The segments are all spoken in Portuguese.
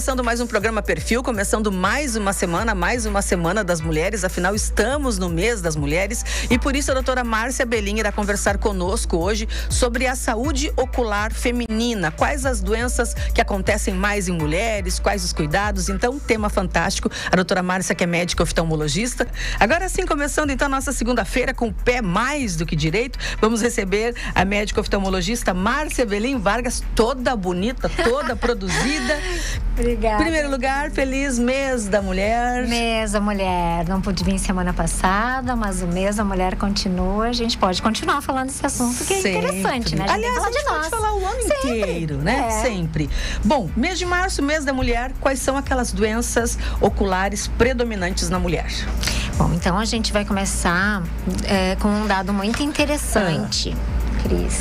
começando mais um programa Perfil, começando mais uma semana das mulheres, afinal estamos no mês das mulheres e por isso a doutora Márcia Belin irá conversar conosco hoje sobre a saúde ocular feminina, quais as doenças que acontecem mais em mulheres, quais os cuidados, então tema fantástico, a doutora Márcia que é médica oftalmologista. Agora sim, começando então a nossa segunda-feira com o pé mais do que direito, vamos receber a médica oftalmologista Márcia Belin Vargas, toda bonita, toda produzida. Obrigada. Em primeiro lugar, feliz mês da mulher. Mês da mulher. Não pude vir semana passada, mas o mês da mulher continua. A gente pode continuar falando desse assunto, que é interessante, né? Aliás, a gente pode falar o ano inteiro, né? Sempre. Bom, mês de março, mês da mulher, quais são aquelas doenças oculares predominantes na mulher? Bom, então a gente vai começar com um dado muito interessante, Cris.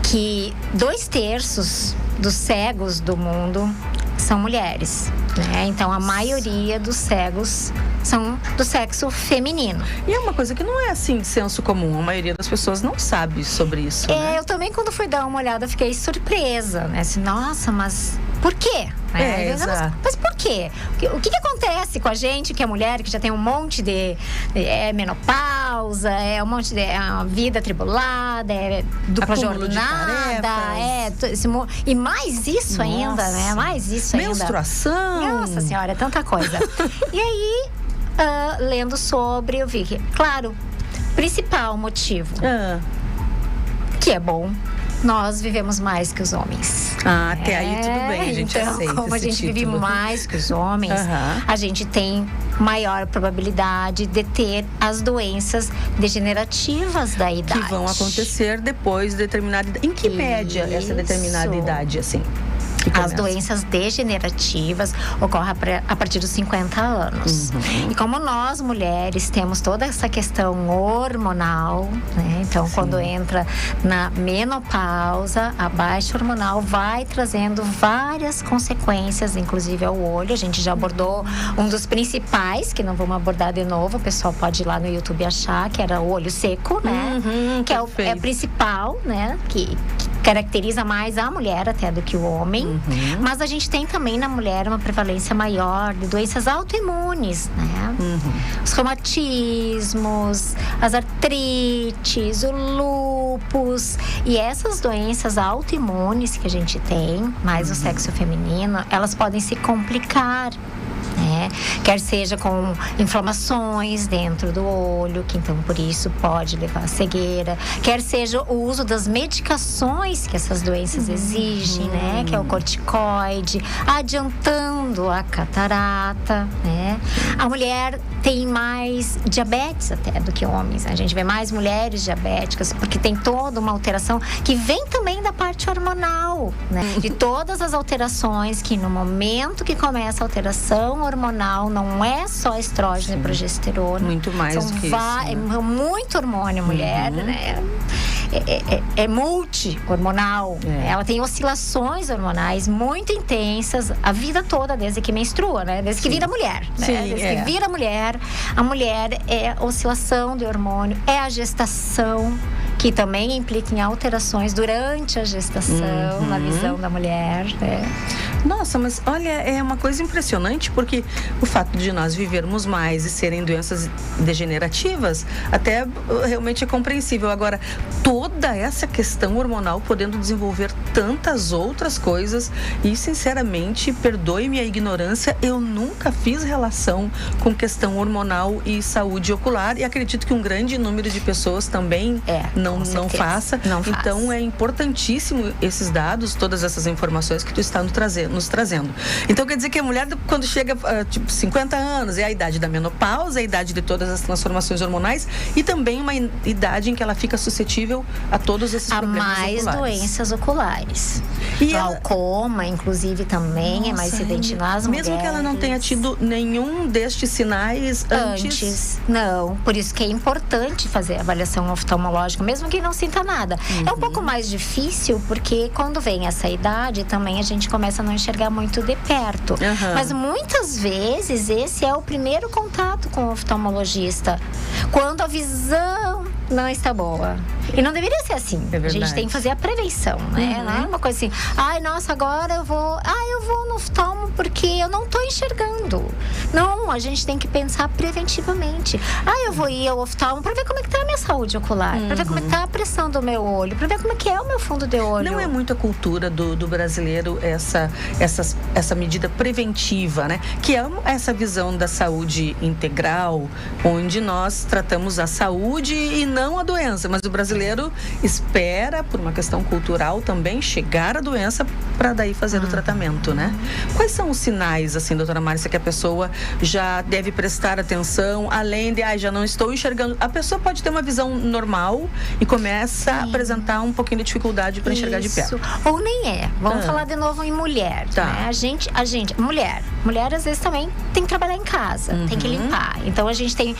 Que 2/3 dos cegos do mundo são mulheres, né? Então a maioria dos cegos são do sexo feminino. E é uma coisa que não é assim de senso comum, a maioria das pessoas não sabe sobre isso, né? Eu também, quando fui dar uma olhada, fiquei surpresa, né? Assim, nossa, mas por quê? Mas por quê? O que acontece com a gente, que é mulher, que já tem um monte de menopausa, um monte de vida atribulada, dupla jornada, e mais isso ainda, né? Mais isso ainda. Menstruação. Nossa senhora, é tanta coisa. E aí, lendo sobre, eu vi que, claro, principal motivo, que é bom, nós vivemos mais que os homens. Até aí tudo bem, a gente então, aceita como a gente título. vive mais que os homens, a gente tem maior probabilidade de ter as doenças degenerativas da idade. Que vão acontecer depois de determinada idade. Em que média essa determinada idade, assim? As doenças degenerativas ocorrem a partir dos 50 anos. E como nós, mulheres, temos toda essa questão hormonal, né? Então, quando entra na menopausa, a baixa hormonal vai trazendo várias consequências, inclusive ao olho. A gente já abordou um dos principais, que não vamos abordar de novo, o pessoal pode ir lá no YouTube achar, que era o olho seco, né? Que é o principal, né? Que caracteriza mais a mulher até do que o homem. Mas a gente tem também na mulher uma prevalência maior de doenças autoimunes, né? Os reumatismos, as artrites, o lúpus. E essas doenças autoimunes que a gente tem, mais o sexo feminino, elas podem se complicar, né? Quer seja com inflamações dentro do olho, que então por isso pode levar a cegueira, quer seja o uso das medicações que essas doenças exigem, né? Que é o corticoide, adiantando a catarata, né? A mulher tem mais diabetes até do que homens. A gente vê mais mulheres diabéticas porque tem toda uma alteração que vem também da parte hormonal, né? De todas as alterações que no momento que começa a alteração hormonal, não é só estrógeno e progesterona. Muito mais do que isso, né? É muito hormônio, mulher, né? É multi-hormonal. Ela tem oscilações hormonais muito intensas a vida toda, desde que menstrua, né? Desde que vira mulher, né? Desde que vira mulher, a mulher é oscilação de hormônio, é a gestação, que também implica em alterações durante a gestação, na visão da mulher, né? Nossa, mas olha, é uma coisa impressionante, porque o fato de nós vivermos mais e serem doenças degenerativas, até realmente é compreensível. Agora, toda essa questão hormonal podendo desenvolver tantas outras coisas e, sinceramente, perdoe-me a ignorância, eu nunca fiz relação com questão hormonal e saúde ocular e acredito que um grande número de pessoas também não faça. Então, é importantíssimo esses dados, todas essas informações que tu está nos trazendo. Então, quer dizer que a mulher, quando chega, 50 anos, é a idade da menopausa, é a idade de todas as transformações hormonais e também uma idade em que ela fica suscetível a todos esses problemas oculares. A mais doenças oculares. Glaucoma, inclusive, também é mais evidente nas mulheres. Mesmo que ela não tenha tido nenhum destes sinais antes? Não, por isso que é importante fazer a avaliação oftalmológica, mesmo que não sinta nada. É um pouco mais difícil, porque quando vem essa idade, também a gente começa a não enxergar muito de perto. Mas muitas vezes esse é o primeiro contato com o oftalmologista, quando a visão não está boa. E não deveria ser assim. É a gente tem que fazer a prevenção, né? Não é uma coisa assim, ai, nossa, agora eu vou no oftalmo porque eu não tô enxergando. Não, a gente tem que pensar preventivamente. Eu vou ir ao oftalmo para ver como é que tá a minha saúde ocular, para ver como é que tá a pressão do meu olho, para ver como é que é o meu fundo de olho. Não é muito a cultura do brasileiro essa medida preventiva, né? Que é essa visão da saúde integral, onde nós tratamos a saúde e não a doença. Mas o brasileiro espera, por uma questão cultural também, chegar à doença para daí fazer o tratamento, né? Quais são os sinais, assim, doutora Márcia, que a pessoa já deve prestar atenção, além de, já não estou enxergando? A pessoa pode ter uma visão normal e começa a apresentar um pouquinho de dificuldade para enxergar de perto. Ou nem é. Vamos falar de novo em mulher. Tá. Né? A gente, mulher às vezes também tem que trabalhar em casa, tem que limpar. Então a gente tem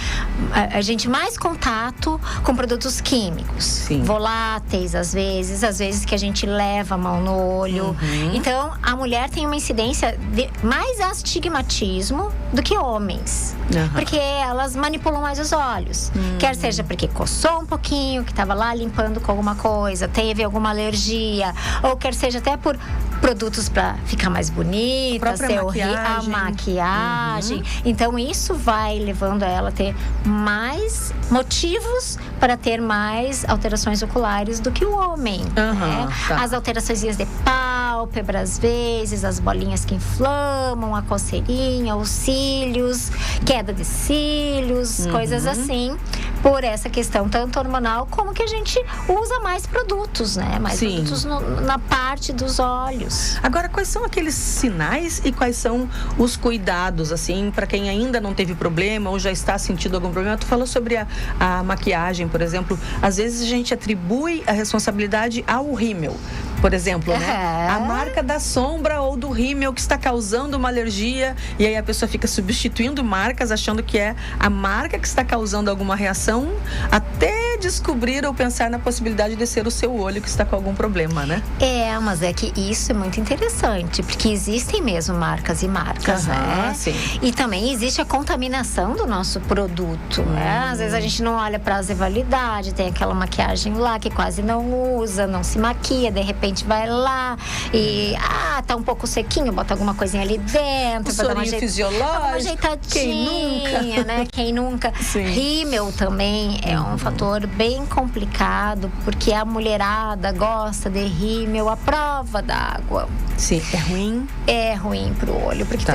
mais contato com produtos químicos. Sim. Voláteis, às vezes que a gente leva a mão no olho. Então a mulher tem uma incidência de mais astigmatismo do que homens. Porque elas manipulam mais os olhos. Quer seja porque coçou um pouquinho, que estava lá limpando com alguma coisa, teve alguma alergia, ou quer seja até por produtos para ficar mais bonita, a maquiagem. Então isso vai levando ela a ter mais motivos para ter mais alterações oculares do que o homem. Né? As alterações de pálpebra, às vezes, as bolinhas que inflamam, a coceirinha, os cílios, queda de cílios, coisas assim, por essa questão tanto hormonal como que a gente usa mais produtos, né? Mais produtos na parte dos olhos. Agora, quais são aqueles sinais e quais são os cuidados, assim, para quem ainda não teve problema ou já está sentindo algum problema? Tu falou sobre a maquiagem, por exemplo. Às vezes a gente atribui a responsabilidade ao rímel, por exemplo, né? A marca da sombra ou do rímel que está causando uma alergia, e aí a pessoa fica substituindo marcas, achando que é a marca que está causando alguma reação, até descobrir ou pensar na possibilidade de ser o seu olho que está com algum problema, né? Mas é que isso é muito interessante, porque existem mesmo marcas e marcas, né? Sim. E também existe a contaminação do nosso produto, né? Às vezes a gente não olha prazo de validade, tem aquela maquiagem lá que quase não usa, não se maquia, de repente vai lá e tá um pouco sequinho, bota alguma coisinha ali dentro, para dar uma ajeitadinha, quem nunca, né? Quem nunca? Sim. Rímel também é um fator bem complicado, porque a mulherada gosta de rímel à prova d'água. Sim, é ruim? É ruim pro olho, porque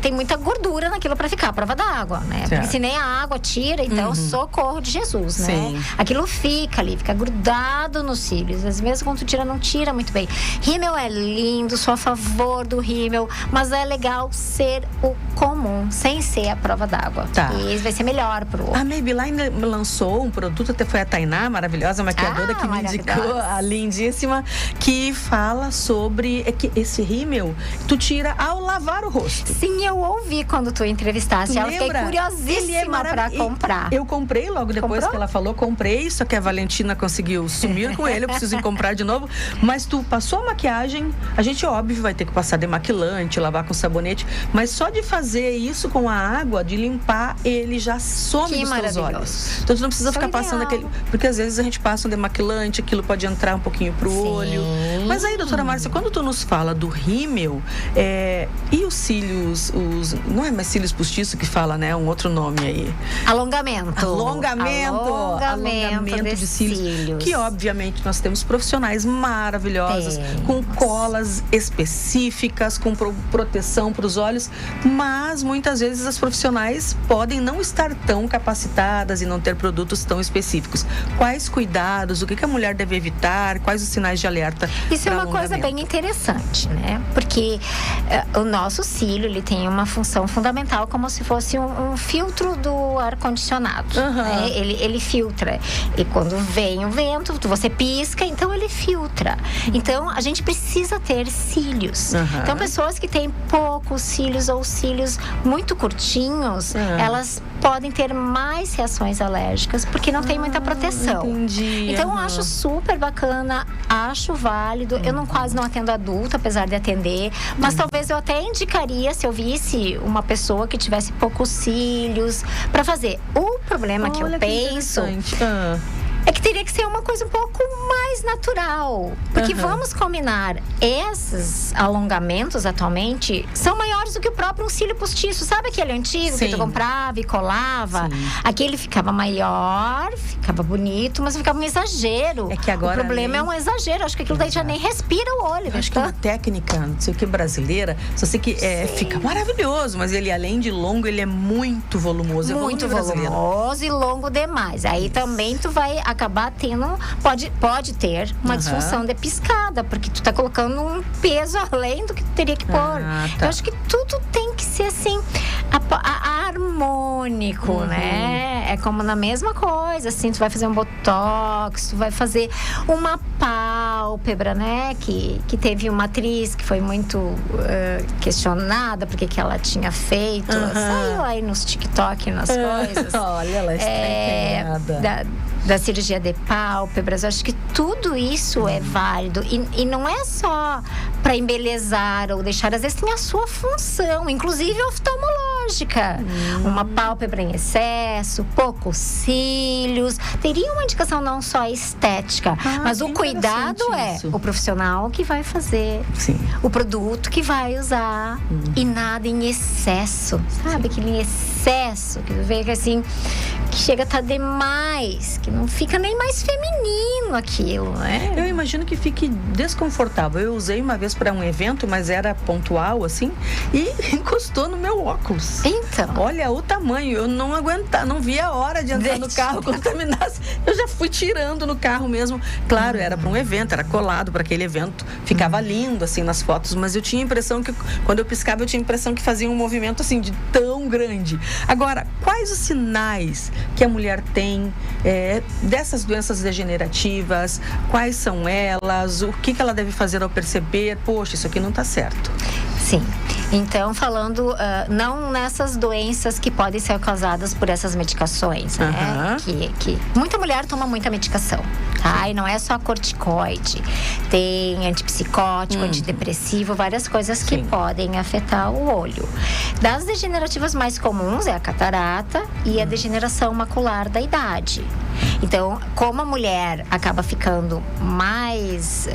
tem muita gordura naquilo para ficar à prova d'água, né? Porque se nem a água tira, então socorro de Jesus, né? Sim. Aquilo fica ali, fica grudado nos cílios. Às vezes mesmo quando tu tira, não tira muito bem. Rímel é lindo, sou a favor do rímel, mas é legal ser o comum, sem ser a prova d'água. E vai ser melhor pro olho. A Maybelline lançou um produto, até foi a Tainá, maravilhosa maquiadora, que me indicou, a lindíssima, que fala sobre que esse rímel tu tira ao lavar o rosto. Sim, eu ouvi quando tu entrevistaste. Eu fiquei curiosíssima pra comprar. Eu comprei logo depois que ela falou, comprei, só que a Valentina conseguiu sumir com ele, eu preciso ir comprar de novo. Mas tu passou a maquiagem, a gente, óbvio, vai ter que passar demaquilante, lavar com sabonete, mas só de fazer isso com a água, de limpar, ele já some dos teus olhos. Então tu não precisa ficar passando aquele... Porque às vezes a gente passa um demaquilante, aquilo pode entrar um pouquinho pro olho. Mas aí, doutora Márcia, quando tu nos fala do rímel, e os cílios, não é mais cílios postiços que fala, né? Um outro nome aí. Alongamento de cílios. Que, obviamente, nós temos profissionais maravilhosos, com colas específicas, com proteção para os olhos, mas muitas vezes as profissionais podem não estar tão capacitadas e não ter produtos tão específicos. Quais cuidados, o que a mulher deve evitar, quais os sinais de alerta? Isso é uma coisa bem interessante, né? Porque o nosso cílio, ele tem uma função fundamental, como se fosse um filtro do ar-condicionado. Né? Ele filtra. E quando vem o vento, você pisca, então ele filtra. Então, a gente precisa ter cílios. Então, pessoas que têm poucos cílios ou cílios muito curtinhos, elas podem ter mais reações alérgicas, porque não tem muita proteção. Entendi. Então, eu acho super bacana, acho válido. Eu quase não atendo adulto, apesar de atender, mas talvez eu até indicaria, se eu visse uma pessoa que tivesse poucos cílios, para fazer. O problema que eu penso é que teria que ser uma coisa um pouco mais natural. Porque vamos combinar, esses alongamentos atualmente são maiores do que o próprio cílio postiço. Sabe aquele antigo que tu comprava e colava? Aquele ficava maior, ficava bonito, mas ficava um exagero. É que agora o problema é um exagero. Acho que aquilo daí já nem respira o olho. Acho que é uma técnica, não sei o que, brasileira. Só sei que fica maravilhoso, mas ele, além de longo, ele é muito volumoso. Muito volumoso e longo demais. Aí também tu vai acabar tendo, pode ter uma disfunção de piscada, porque tu tá colocando um peso além do que tu teria que pôr. Eu acho que tudo tem que ser assim, harmônico, né? É como na mesma coisa, assim, tu vai fazer um botox, tu vai fazer uma pálpebra, né? Que teve uma atriz que foi muito questionada porque que ela tinha feito. Saiu aí nos TikTok, nas coisas. Olha, ela está empenhada. Da cirurgia de pálpebras. Eu acho que tudo isso é válido. E não é só para embelezar ou deixar. Às vezes tem a sua função, inclusive oftalmológica. Uma pálpebra em excesso, poucos cílios. Teria uma indicação não só estética, mas o cuidado é o profissional que vai fazer. O produto que vai usar. E nada em excesso. Sabe? Aquele em excesso. Que tu vê que assim, que chega a estar demais, que não fica nem mais feminino aquilo, né? Eu imagino que fique desconfortável. Eu usei uma vez para um evento, mas era pontual, assim, e encostou no meu óculos. Então. Olha o tamanho, eu não aguentava, não via a hora de entrar no carro quando terminasse. Eu já fui tirando no carro mesmo. Claro, era para um evento, era colado para aquele evento. Ficava lindo, assim, nas fotos, mas eu tinha a impressão que, quando eu piscava, eu tinha a impressão que fazia um movimento, assim, de tão grande. Agora, quais os sinais que a mulher tem dessas doenças degenerativas? Quais são elas? O que ela deve fazer ao perceber? Poxa, isso aqui não está certo. Sim. Então, falando não nessas doenças que podem ser causadas por essas medicações, né? Que muita mulher toma muita medicação, tá? E não é só corticoide. Tem antipsicótico, antidepressivo, várias coisas que podem afetar o olho. Das degenerativas mais comuns é a catarata e a degeneração macular da idade. Então, como a mulher acaba ficando mais...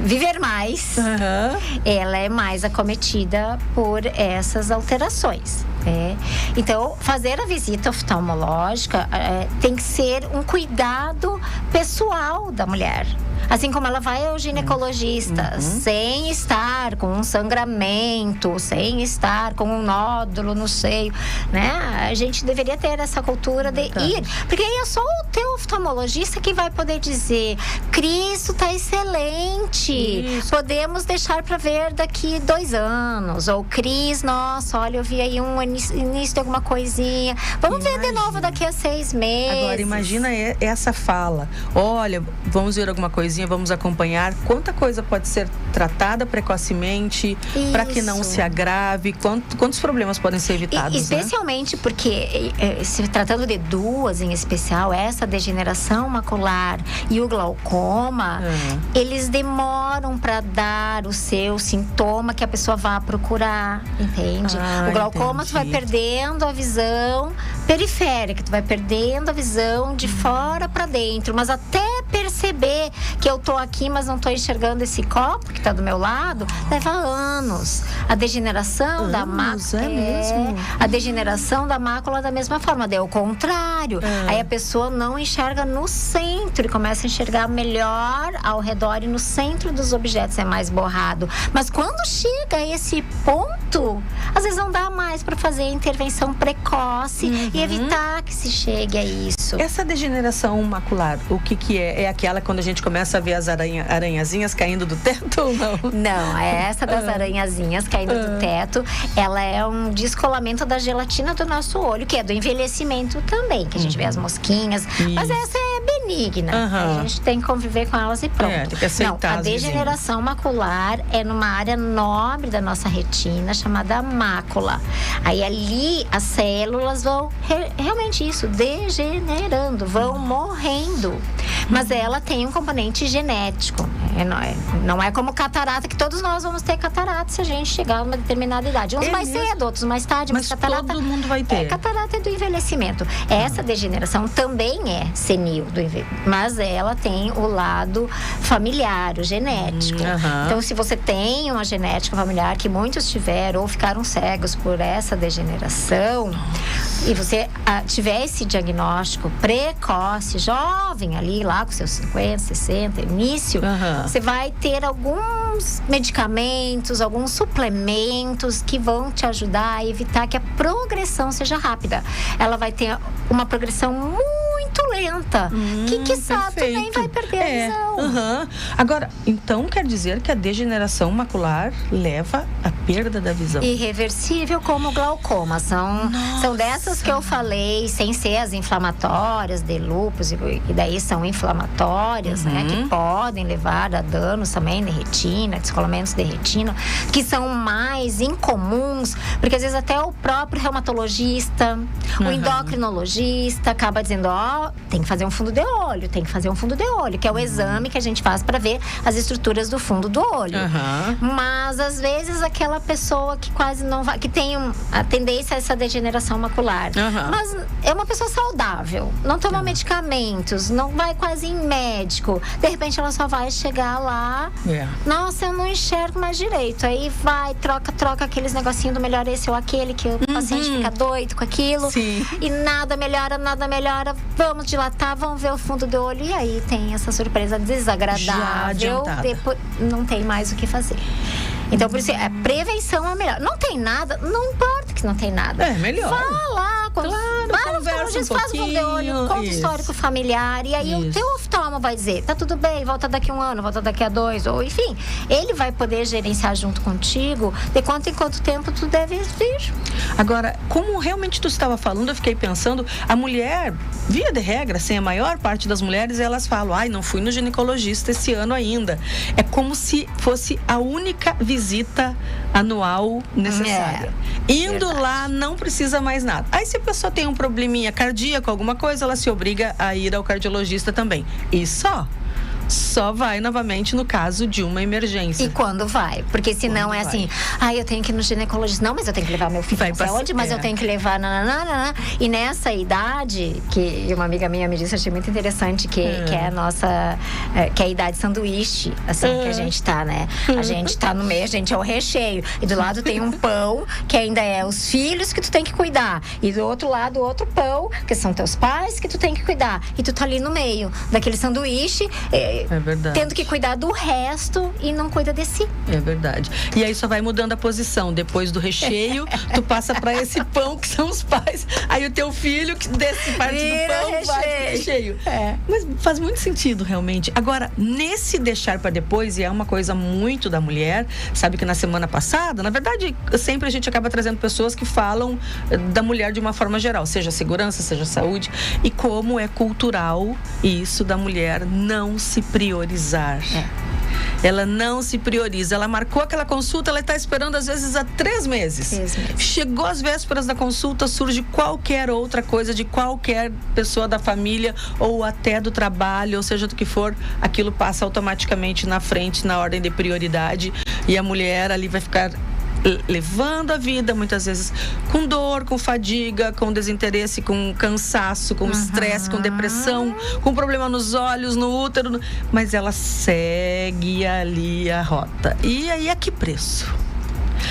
viver mais, ela é mais acometida por essas alterações. Então, fazer a visita oftalmológica tem que ser um cuidado pessoal da mulher. Assim como ela vai ao ginecologista sem estar com um sangramento, sem estar com um nódulo no seio, né? A gente deveria ter essa cultura de ir. Porque aí é só o teu oftalmologista que vai poder dizer: Cristo, tá excelente. Podemos deixar para ver daqui 2 anos. Ou Cris, nossa, olha, eu vi aí um início de alguma coisinha. Vamos ver de novo daqui a 6 meses. Agora, imagina essa fala. Olha, vamos ver alguma coisinha, vamos acompanhar. Quanta coisa pode ser tratada precocemente para que não se agrave? Quantos problemas podem ser evitados? Especialmente porque, se tratando de 2 em especial, essa degeneração macular e o glaucoma, eles demoram para dar o seu sintoma que a pessoa vá procurar, entende? O glaucoma, tu vai perdendo a visão periférica, tu vai perdendo a visão de fora para dentro, mas até perceber que eu tô aqui, mas não tô enxergando esse copo que tá do meu lado, leva anos. A degeneração da mácula a degeneração da mácula da mesma forma, daí é o contrário. Aí a pessoa não enxerga no centro e começa a enxergar melhor ao redor, e no centro dos objetos é mais borrado. Mas quando chega a esse ponto, às vezes não dá mais para fazer a intervenção precoce e evitar que se chegue a isso. Essa degeneração macular, o que é? É aquela quando a gente começa a ver as aranhazinhas caindo do teto ou não? Não, essa das aranhazinhas caindo do teto, ela é um descolamento da gelatina do nosso olho, que é do envelhecimento também, que a gente vê as mosquinhas, mas essa é benigna. A gente tem que conviver com elas e pronto. Tem que aceitar. Não, a degeneração macular é numa área nobre da nossa retina, chamada mácula. Aí ali as células vão realmente degenerando, vão morrendo. Mas ela tem um componente genético. Não é como catarata, que todos nós vamos ter catarata se a gente chegar a uma determinada idade. Uns mais cedo, outros mais tarde. Mas catarata, todo mundo vai ter. Catarata é do envelhecimento. Essa degeneração também é senil, mas ela tem o lado familiar, o genético. Então, se você tem uma genética familiar, que muitos tiveram ou ficaram cegos por essa degeneração, e você tiver esse diagnóstico precoce, jovem ali, lá com seus 50, 60, início, você vai ter alguns medicamentos, alguns suplementos que vão te ajudar a evitar que a progressão seja rápida. Ela vai ter uma progressão muito lenta, que quiçá também vai perder a visão. Agora, então quer dizer que a degeneração macular leva à perda da visão? Irreversível, como o glaucoma. São dessas que eu falei, sem ser as inflamatórias de lúpus, e daí são inflamatórias, né, que podem levar a danos também de retina, descolamentos de retina, que são mais incomuns, porque às vezes até o próprio reumatologista, o endocrinologista acaba dizendo, tem que fazer um fundo de olho, que é o exame que a gente faz para ver as estruturas do fundo do olho. Mas às vezes aquela pessoa que quase não vai, que tem a tendência a essa degeneração macular, mas é uma pessoa saudável, não toma medicamentos, não vai quase em médico, de repente ela só vai chegar lá, nossa, eu não enxergo mais direito, aí vai, troca aqueles negocinhos do melhor esse ou aquele, que o paciente fica doido com aquilo, e nada melhora, vamos dilatar, vamos ver o fundo do olho, e aí tem essa surpresa desagradável, depois não tem mais o que fazer. Então, por isso, a prevenção é melhor. Não tem nada, não importa que não tem nada. É melhor. Vá lá, conversa faz o fundo de olho, conta o histórico familiar, e aí o teu oftalmo vai dizer, tá tudo bem, volta daqui 1 ano, volta daqui a 2, ou enfim, ele vai poder gerenciar junto contigo de quanto em quanto tempo tu deve vir. Agora, como realmente tu estava falando, eu fiquei pensando, a mulher, via de regra, assim, a maior parte das mulheres, elas falam, não fui no ginecologista esse ano ainda. É como se fosse a única visita anual necessária. Indo lá, não precisa mais nada. Aí, se a pessoa tem um probleminha cardíaco, alguma coisa, ela se obriga a ir ao cardiologista também. E só vai novamente no caso de uma emergência. E quando vai? Porque senão é assim, eu tenho que ir no ginecologista. Não, mas eu tenho que levar meu filho não sei onde, mas eu tenho que levar E nessa idade, que uma amiga minha me disse, achei muito interessante, que é a nossa, que é a idade sanduíche, assim, que a gente tá, né? A gente tá no meio, a gente é o recheio. E do lado tem um pão, que ainda é os filhos que tu tem que cuidar. E do outro lado, outro pão, que são teus pais que tu tem que cuidar. E tu tá ali no meio daquele sanduíche, é verdade. Tendo que cuidar do resto e não cuida de si. É verdade. E aí só vai mudando a posição. Depois do recheio, tu passa para esse pão que são os pais. Aí o teu filho, que desce parte do pão, vai pro recheio. Mas faz muito sentido, realmente. Agora, nesse deixar para depois, e é uma coisa muito da mulher, sabe que na semana passada, na verdade, sempre a gente acaba trazendo pessoas que falam da mulher de uma forma geral, seja segurança, seja saúde, e como é cultural isso da mulher não se priorizar. Ela não se prioriza. Ela marcou aquela consulta, ela está esperando às vezes há 3 meses. Chegou às vésperas da consulta, surge qualquer outra coisa de qualquer pessoa da família ou até do trabalho, ou seja do que for, aquilo passa automaticamente na frente, na ordem de prioridade, e a mulher ali vai ficar levando a vida, muitas vezes com dor, com fadiga, com desinteresse, com cansaço, com estresse, com depressão, com problema nos olhos, no útero, mas ela segue ali a rota. E aí, a que preço?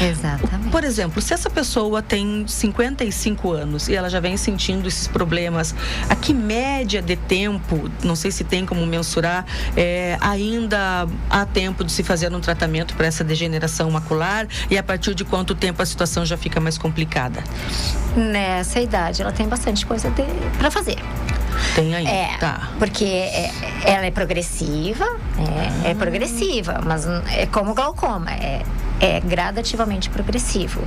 Exatamente. Por exemplo, se essa pessoa tem 55 anos e ela já vem sentindo esses problemas, a que média de tempo, não sei se tem como mensurar, ainda há tempo de se fazer um tratamento para essa degeneração macular, e a partir de quanto tempo a situação já fica mais complicada? Nessa idade, ela tem bastante coisa para fazer. Tem ainda, tá. Porque ela é progressiva, mas é como o glaucoma, é gradativamente progressivo.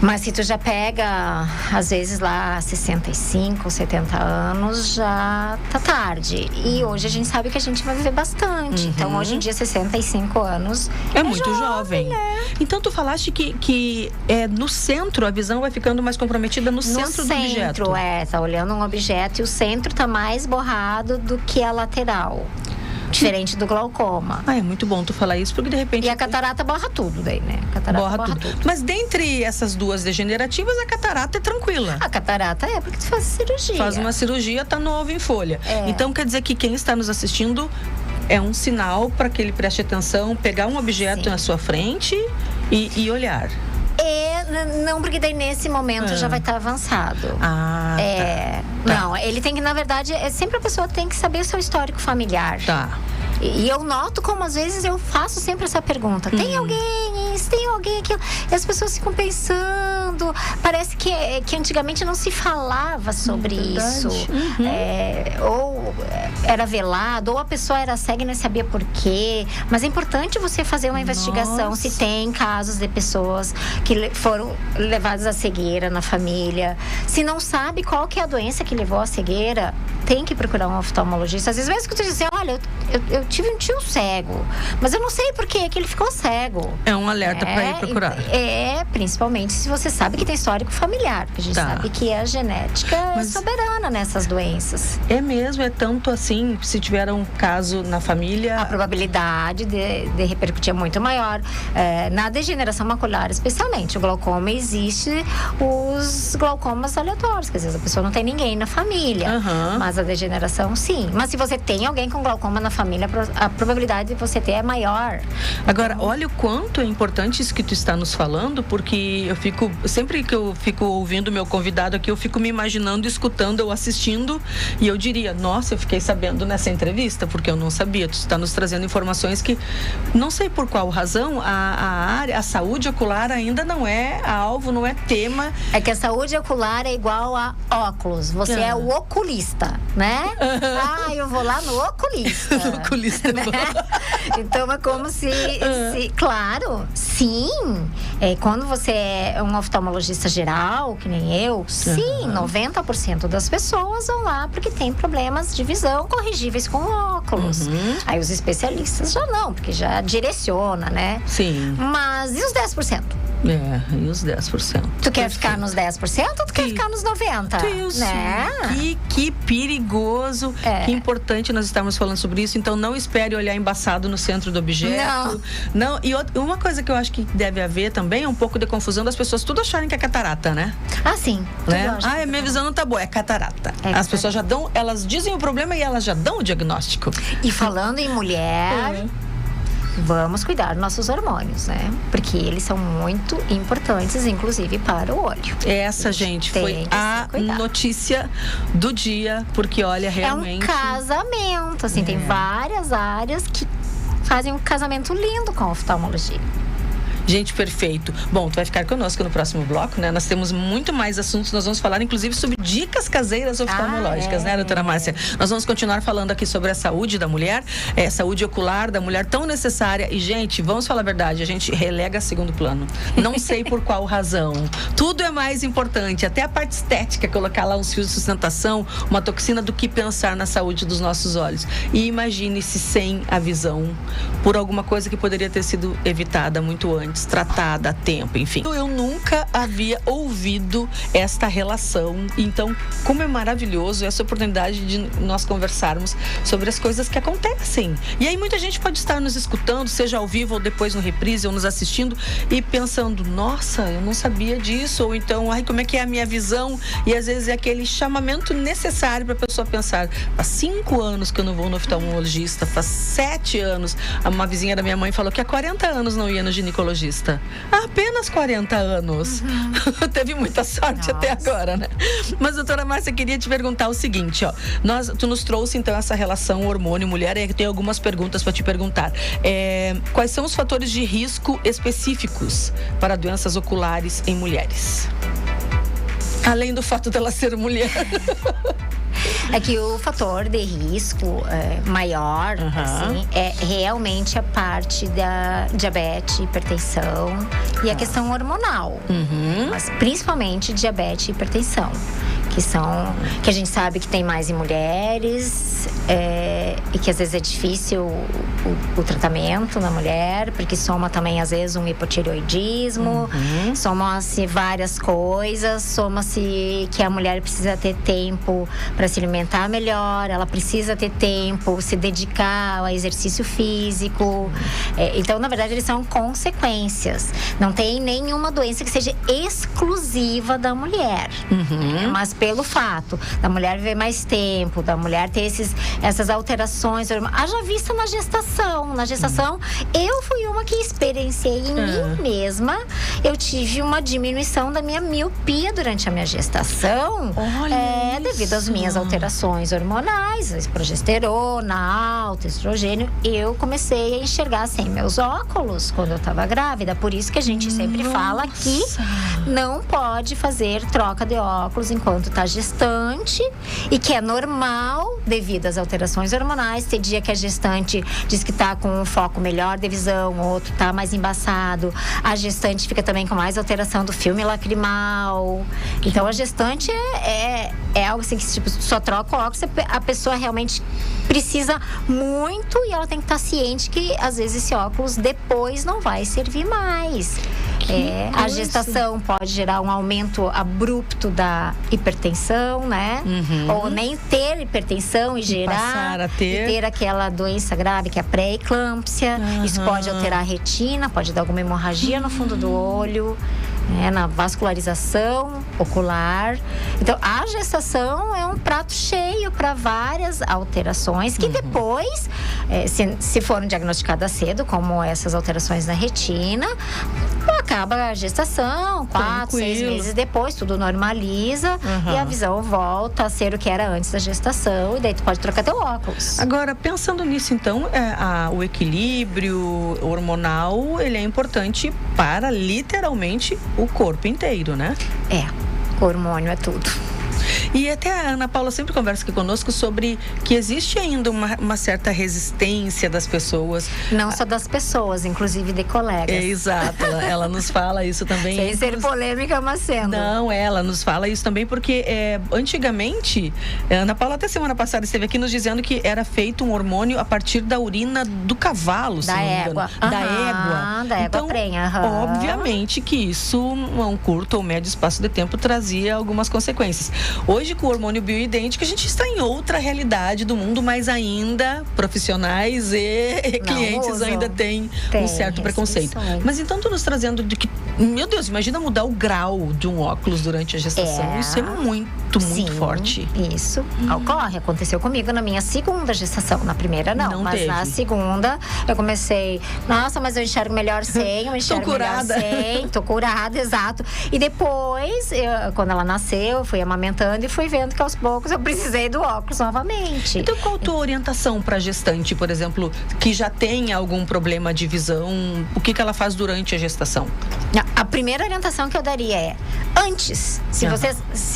Mas se tu já pega, às vezes lá 65, 70 anos, já tá tarde. E hoje a gente sabe que a gente vai viver bastante. Então, hoje em dia, 65 anos é muito jovem. Né? Então, tu falaste que no centro, a visão vai ficando mais comprometida no centro do objeto. Tá olhando um objeto e o centro tá mais borrado do que a lateral. Diferente do glaucoma. É muito bom tu falar isso, porque de repente... E a catarata borra tudo daí, né? A catarata borra tudo. Mas dentre essas duas degenerativas, a catarata é tranquila. A catarata porque tu faz cirurgia. Faz uma cirurgia, tá novo em folha. Então, quer dizer que quem está nos assistindo é um sinal para que ele preste atenção, pegar um objeto na sua frente e olhar. Não, porque daí nesse momento já vai estar avançado. Tá. Não, ele tem que, na verdade, sempre a pessoa tem que saber o seu histórico familiar. Tá. E eu noto como às vezes eu faço sempre essa pergunta: tem alguém isso, tem alguém aquilo? E as pessoas ficam pensando. Parece que antigamente não se falava sobre isso. Ou era velado, ou a pessoa era cega e não sabia por quê. Mas é importante você fazer uma investigação se tem casos de pessoas que foram levadas à cegueira na família. Se não sabe qual que é a doença que levou à cegueira, tem que procurar um oftalmologista. Às vezes mesmo que tu diz assim: olha, eu tive um tio cego, mas eu não sei por que ele ficou cego. É um alerta para ir procurar. Principalmente se você sabe que tem histórico familiar, porque a gente sabe que a genética é soberana nessas doenças. É mesmo? É tanto assim, se tiver um caso na família... A probabilidade de repercutir é muito maior. Na degeneração macular, especialmente, o glaucoma, existe os glaucomas aleatórios, quer dizer, a pessoa não tem ninguém na família, mas a degeneração, sim. Mas se você tem alguém com glaucoma na família, a probabilidade de você ter é maior. Agora, olha o quanto é importante isso que tu está nos falando, porque sempre que eu fico ouvindo meu convidado aqui, eu fico me imaginando, escutando ou assistindo, e eu diria: nossa, eu fiquei sabendo nessa entrevista, porque eu não sabia. Tu está nos trazendo informações que, não sei por qual razão, a saúde ocular ainda não é alvo, não é tema. É que a saúde ocular é igual a óculos. Você é o oculista, né? Eu vou lá no oculista. No oculista. Né? Então é como se claro, sim, quando você é um oftalmologista geral, que nem eu, sim, 90% das pessoas vão lá porque tem problemas de visão corrigíveis com óculos. Aí os especialistas já não, porque já direciona, né? Sim. Mas e os 10%? E os 10%? Tu quer ficar nos 10% ou tu quer ficar nos 90%? Isso. Né? Que perigoso, que importante nós estarmos falando sobre isso. Então não espere olhar embaçado no centro do objeto. Não. E uma coisa que eu acho que deve haver também é um pouco de confusão das pessoas tudo acharem que é catarata, né? Sim. Né? Minha visão não tá boa, é catarata. As pessoas já dão, elas dizem o problema e elas já dão o diagnóstico. E falando em mulher... Vamos cuidar dos nossos hormônios, né? Porque eles são muito importantes, inclusive para o olho. Essa, gente, foi a notícia do dia, porque olha, realmente... É um casamento, assim, tem várias áreas que fazem um casamento lindo com a oftalmologia. Gente, perfeito. Bom, tu vai ficar conosco no próximo bloco, né? Nós temos muito mais assuntos. Nós vamos falar, inclusive, sobre dicas caseiras oftalmológicas, né, doutora Márcia? Nós vamos continuar falando aqui sobre a saúde da mulher, saúde ocular da mulher tão necessária. E, gente, vamos falar a verdade, a gente relega a segundo plano. Não sei por qual razão. Tudo é mais importante, até a parte estética, colocar lá uns fios de sustentação, uma toxina, do que pensar na saúde dos nossos olhos. E imagine-se sem a visão, por alguma coisa que poderia ter sido evitada muito antes, tratada a tempo, enfim. Eu nunca havia ouvido esta relação, então como é maravilhoso essa oportunidade de nós conversarmos sobre as coisas que acontecem. E aí muita gente pode estar nos escutando, seja ao vivo ou depois no reprise, ou nos assistindo e pensando: nossa, eu não sabia disso, ou então, como é que é a minha visão? E às vezes é aquele chamamento necessário para a pessoa pensar: faz 5 anos que eu não vou no oftalmologista, faz 7 anos. Uma vizinha da minha mãe falou que há 40 anos não ia no ginecologista. Apenas 40 anos. Teve muita sorte até agora, né? Mas, doutora Márcia, queria te perguntar o seguinte, tu nos trouxe, então, essa relação hormônio-mulher, e tem algumas perguntas para te perguntar. Quais são os fatores de risco específicos para doenças oculares em mulheres? Além do fato dela ser mulher. É que o fator de risco maior, assim, é realmente a parte da diabetes, hipertensão e a questão hormonal. Mas principalmente diabetes e hipertensão. Que a gente sabe que tem mais em mulheres e que às vezes é difícil o tratamento na mulher, porque soma também às vezes um hipotireoidismo, soma-se várias coisas, soma-se que a mulher precisa ter tempo para se alimentar melhor, ela precisa ter tempo, se dedicar ao exercício físico. Então, na verdade, eles são consequências. Não tem nenhuma doença que seja exclusiva da mulher. Mas pelo fato da mulher viver mais tempo, da mulher ter essas alterações, haja vista na gestação. Na gestação, eu fui uma que experienciei em mim mesma. Eu tive uma diminuição da minha miopia durante a minha gestação. Devido às minhas alterações hormonais, progesterona alta, estrogênio. Eu comecei a enxergar sem meus óculos quando eu estava grávida. Por isso que a gente sempre fala que não pode fazer troca de óculos enquanto está gestante, e que é normal, devido às alterações hormonais. Tem dia que a gestante diz que está com um foco melhor de visão, outro está mais embaçado. A gestante fica também com mais alteração do filme lacrimal. Então, a gestante é algo assim que, tipo, só troca o óculos, a pessoa realmente precisa muito, e ela tem que estar ciente que às vezes esse óculos depois não vai servir mais. A gestação pode gerar um aumento abrupto da hipertensão, né? Ou nem ter hipertensão e gerar a ter aquela doença grave que é a pré-eclâmpsia. Isso pode alterar a retina, pode dar alguma hemorragia no fundo do olho, na vascularização ocular. Então, a gestação é um prato cheio para várias alterações que depois, se foram diagnosticadas cedo, como essas alterações na retina, acaba a gestação, 4, 6 meses depois, tudo normaliza e a visão volta a ser o que era antes da gestação, e daí tu pode trocar teu óculos. Agora, pensando nisso, então, o equilíbrio hormonal, ele é importante para literalmente o corpo inteiro, né? O hormônio é tudo. E até a Ana Paula sempre conversa aqui conosco sobre que existe ainda uma certa resistência das pessoas. Não só das pessoas, inclusive de colegas. Exato, ela nos fala isso também. Sem ser polêmica, mas sendo. Não, ela nos fala isso também porque antigamente, a Ana Paula até semana passada esteve aqui nos dizendo que era feito um hormônio a partir da urina do cavalo, da égua. Da égua Então, prenha. Obviamente que isso, a um curto ou médio espaço de tempo, trazia algumas consequências. Hoje, com o hormônio bioidêntico, a gente está em outra realidade do mundo, mas ainda profissionais e clientes ainda têm um certo preconceito. Mas então, tu nos trazendo de que, meu Deus, imagina mudar o grau de um óculos durante a gestação. Isso é muito forte. Isso ocorre, aconteceu comigo na minha segunda gestação. Na primeira não mas teve. Na segunda eu comecei, nossa, mas eu enxergo melhor sem, eu enxergo melhor sem, tô curada, exato. E depois, quando ela nasceu, eu fui amamentando e fui vendo que aos poucos eu precisei do óculos novamente. Então, qual a tua orientação para gestante, por exemplo, que já tem algum problema de visão? O que ela faz durante a gestação? A primeira orientação que eu daria é antes. Se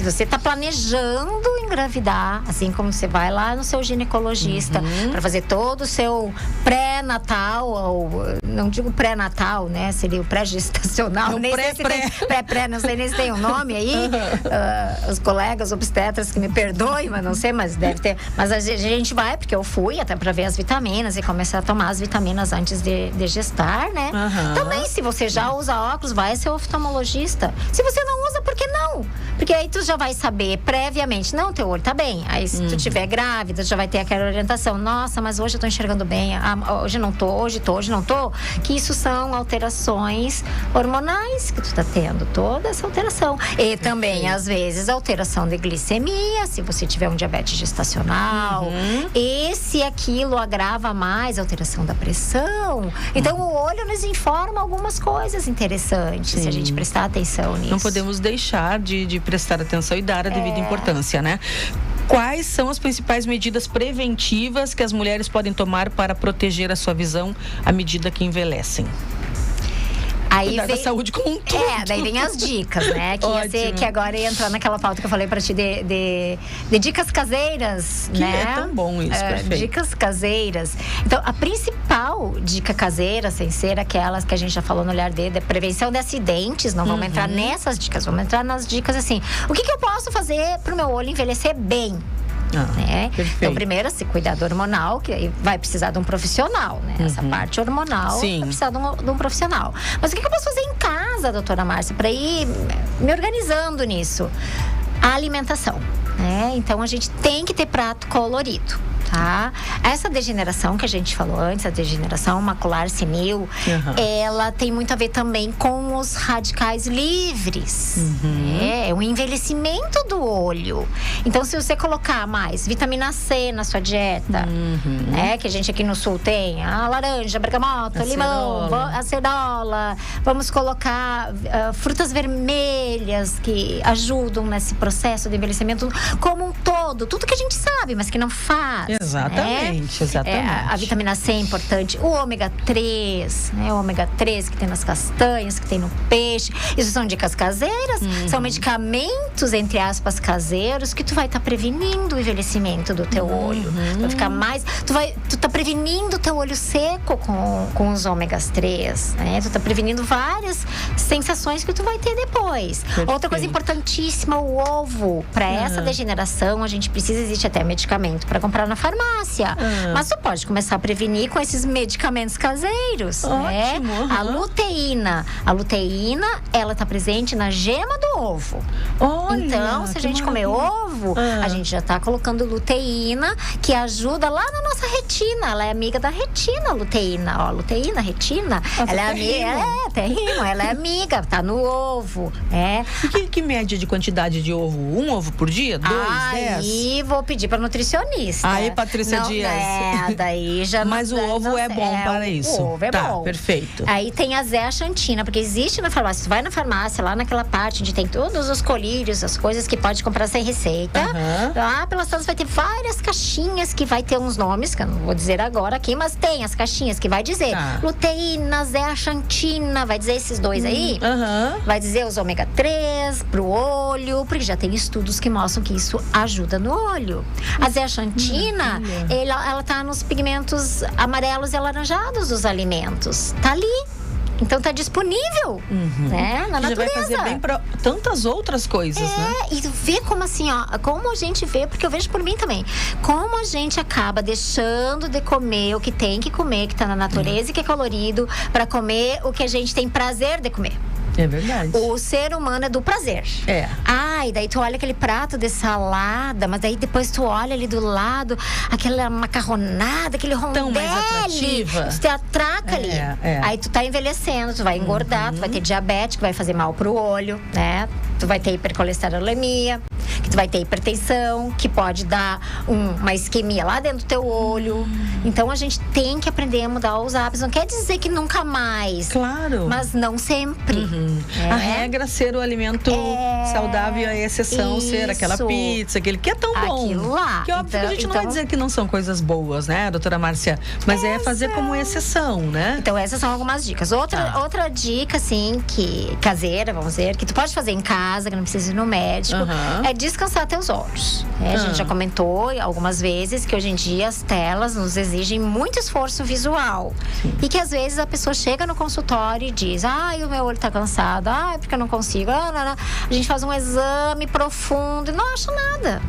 você está planejando engravidar, assim como você vai lá no seu ginecologista para fazer todo o seu pré-natal, ou não digo pré-natal, né? Seria o pré-gestacional. Não, nem pré-pré, não sei nem se tem um nome aí. Os colegas obstetras que me perdoem, mas não sei, mas deve ter. Mas a gente vai, porque eu fui até para ver as vitaminas e começar a tomar as vitaminas antes de gestar, né? Também, se você já usa óculos, vai ser oftalmologista. Se você não usa, por que não? Porque aí tu já vai saber previamente, não, teu olho tá bem. Aí se tu estiver grávida, já vai ter aquela orientação. Nossa, mas hoje eu tô enxergando bem. Hoje não tô, hoje não tô. Que isso são alterações hormonais que tu tá tendo, toda essa alteração. E também, às vezes, alteração de glicemia, se você tiver um diabetes gestacional. E se aquilo agrava mais, alteração da pressão. Então, o olho nos informa algumas coisas interessantes, se a gente prestar atenção nisso. Não podemos deixar de prestar atenção e dar a devida importância, né? Quais são as principais medidas preventivas que as mulheres podem tomar para proteger a sua visão à medida que envelhecem? Aí cuidar da saúde como um todo. Daí vem as dicas, né? Que agora ia entrar naquela pauta que eu falei pra ti de dicas caseiras, que né? É tão bom isso, perfeito. Dicas caseiras. Então, a principal dica caseira, sem ser aquelas que a gente já falou no Olhar D, de prevenção de acidentes, não vamos entrar nessas dicas, vamos entrar nas dicas assim, o que eu posso fazer pro meu olho envelhecer bem? Né? Então, primeiro, se cuidar do hormonal, que aí vai precisar de um profissional, né? Essa parte hormonal vai precisar de um profissional. Mas o que eu posso fazer em casa, doutora Márcia, para ir me organizando nisso? A alimentação, né? Então, a gente tem que ter prato colorido. Tá? Essa degeneração que a gente falou antes, a degeneração macular senil, ela tem muito a ver também com os radicais livres. É um envelhecimento do olho. Então, se você colocar mais vitamina C na sua dieta, né? Que a gente aqui no sul tem a laranja, bergamota, limão, acerola. Vamos colocar frutas vermelhas que ajudam nesse processo de envelhecimento como um todo. Tudo que a gente sabe, mas que não faz. Exatamente. A vitamina C é importante. O ômega 3, né? O ômega 3 que tem nas castanhas, que tem no peixe. Isso são dicas caseiras. São medicamentos, entre aspas, caseiros, que tu vai estar prevenindo o envelhecimento do teu olho. Vai ficar mais... Tu tá prevenindo o teu olho seco com os ômegas 3, né? Tu tá prevenindo várias sensações que tu vai ter depois. Perfeito. Outra coisa importantíssima, o ovo. Para essa degeneração, a gente precisa, existe até medicamento para comprar na farmácia. Mas tu pode começar a prevenir com esses medicamentos caseiros. Ótimo, né? A luteína. A luteína, ela tá presente na gema do ovo. Olha, então, se a gente comer ovo, a gente já tá colocando luteína, que ajuda lá na nossa retina. Ela é amiga da retina, a luteína. Ó, luteína, retina. Ela é amiga. Até rimo. Ela é amiga, tá no ovo. E que média de quantidade de ovo? 1 ovo por dia? 2, 10? Aí vou pedir pra nutricionista. Aí, Patrícia Dias. Daí já Mas o ovo é bom para isso. O ovo é bom. Perfeito. Aí tem a zeaxantina, porque existe na farmácia. Tu vai na farmácia, lá naquela parte onde tem todos os colírios, as coisas que pode comprar sem receita. Lá pelas tantas vai ter várias caixinhas que vai ter uns nomes, que eu não vou dizer agora aqui, mas tem as caixinhas que vai dizer luteína, zeaxantina, vai dizer esses dois aí. Vai dizer os ômega 3 pro olho, porque já tem estudos que mostram que isso ajuda no olho. A zeaxantina, ela tá nos pigmentos amarelos e alaranjados dos alimentos. Tá ali. Então tá disponível, né? Na natureza. Já vai fazer bem pra tantas outras coisas, né? E vê como assim, ó, como a gente vê, porque eu vejo por mim também, como a gente acaba deixando de comer o que tem que comer, que tá na natureza e que é colorido, pra comer o que a gente tem prazer de comer. É verdade. O ser humano é do prazer. E daí tu olha aquele prato de salada, mas daí depois tu olha ali do lado, aquela macarronada, aquele rondelli. Tão mais atrativa. Tu te atraca ali. Aí tu tá envelhecendo, tu vai engordar, tu vai ter diabetes, que vai fazer mal pro olho, né? Tu vai ter hipercolesterolemia, que tu vai ter hipertensão, que pode dar uma isquemia lá dentro do teu olho. Então a gente tem que aprender a mudar os hábitos. Não quer dizer que nunca mais. Claro. Mas não sempre. A regra ser o alimento saudável e a exceção ser aquela pizza, aquele que é tão bom. Aquilo lá. Que óbvio que a gente não vai dizer que não são coisas boas, né, doutora Márcia? Mas é fazer como exceção, né? Então essas são algumas dicas. Outra dica, assim, que caseira, vamos dizer, que tu pode fazer em casa, que não precisa ir no médico, é descansar teus olhos. A gente já comentou algumas vezes que hoje em dia as telas nos exigem muito esforço visual. E que às vezes a pessoa chega no consultório e diz: o meu olho tá cansado, porque eu não consigo. A gente faz um exame profundo e não acha nada.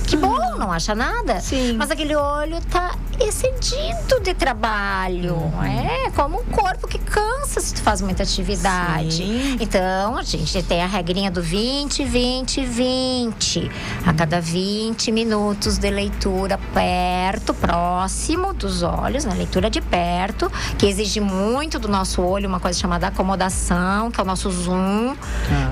Que bom, não acha nada. Mas aquele olho tá excedido de trabalho. É como um corpo que cansa se tu faz muita atividade. Então, a gente tem a regrinha do 20, 20, 20. A cada 20 minutos de leitura perto, próximo dos olhos, na leitura de perto, que exige muito do nosso olho, uma coisa chamada acomodação, que é o nosso zoom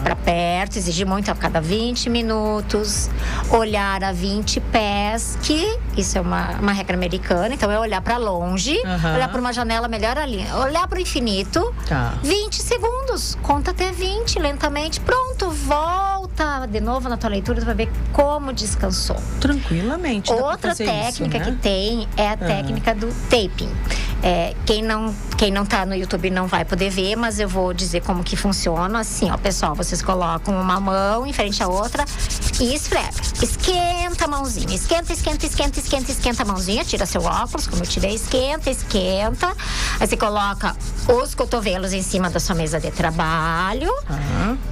para perto, exige muito a cada 20 minutos. Olhar a 20 pés, que isso é uma regra americana, então é olhar para longe, olhar para uma janela melhor ali, olhar para o infinito, 20 segundos, conta até 20 lentamente, pronto, volta de novo na tua leitura, tu vai ver como descansou. Tranquilamente. Outra técnica que tem é a técnica do taping. Quem não tá no YouTube não vai poder ver, mas eu vou dizer como que funciona. Assim, ó, pessoal, vocês colocam uma mão em frente à outra e esfrega. Esquenta a mãozinha. Esquenta a mãozinha. Tira seu óculos, como eu tirei. Esquenta. Aí você coloca os cotovelos em cima da sua mesa de trabalho.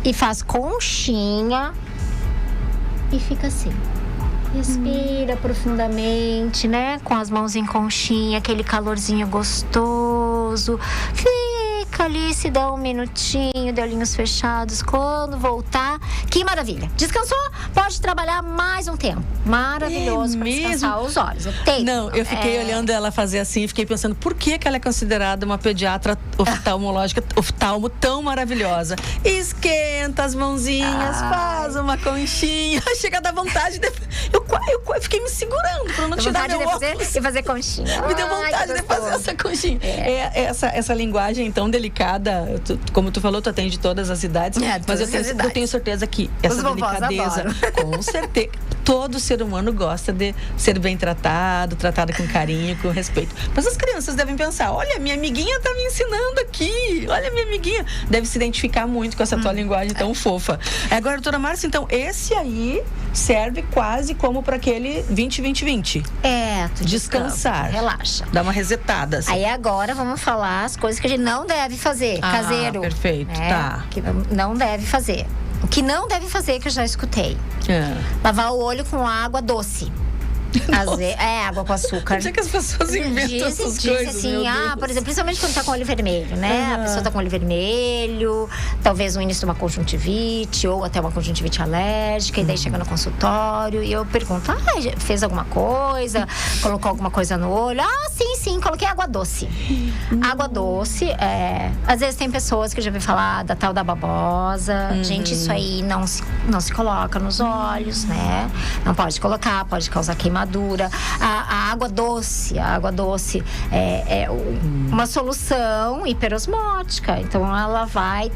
E faz conchinha. E fica assim. Respira profundamente, né? Com as mãos em conchinha, aquele calorzinho gostoso. Fica ali, se dá um minutinho, de olhinhos fechados. Quando voltar, que maravilha. Descansou? Pode trabalhar mais um tempo. Maravilhoso para descansar os olhos. Eu fiquei olhando ela fazer assim e fiquei pensando, por que ela é considerada uma pediatra oftalmológica, oftalmo tão maravilhosa? Esquenta as mãozinhas, faz uma conchinha, chega a dar vontade de... Eu fiquei me segurando para não tirar meu óculos. E fazer conchinha. Me deu vontade de fazer essa conchinha. Essa linguagem tão delicada, como tu falou, tu atende todas as idades, mas eu tenho certeza que essa delicadeza, com certeza, todo ser humano gosta de ser bem tratado com carinho, com respeito. Mas as crianças devem pensar, olha, minha amiguinha tá me ensinando aqui, olha, minha amiguinha. Deve se identificar muito com essa tua linguagem tão fofa. Agora, doutora Márcia, então, esse aí serve quase como para aquele 20-20-20. Tu descansar. Relaxa. Dá uma resetada. Assim. Aí agora vamos falar as coisas que a gente não deve fazer. Caseiro. Perfeito, né? Tá. Que não deve fazer. O que não deve fazer, que eu já escutei. Lavar o olho com água doce. Água com açúcar. Onde é que as pessoas inventam essas coisas? Assim, por exemplo, principalmente quando tá com o olho vermelho, né? A pessoa tá com o olho vermelho, talvez no início de uma conjuntivite ou até uma conjuntivite alérgica, e daí chega no consultório e eu pergunto, fez alguma coisa? Colocou alguma coisa no olho? Sim, coloquei água doce. Água doce, às vezes tem pessoas que já ouviram falar da tal da babosa. Gente, isso aí não se coloca nos olhos, né? Não pode colocar, pode causar queimadura. A água doce é uma solução hiperosmótica. Então ela vai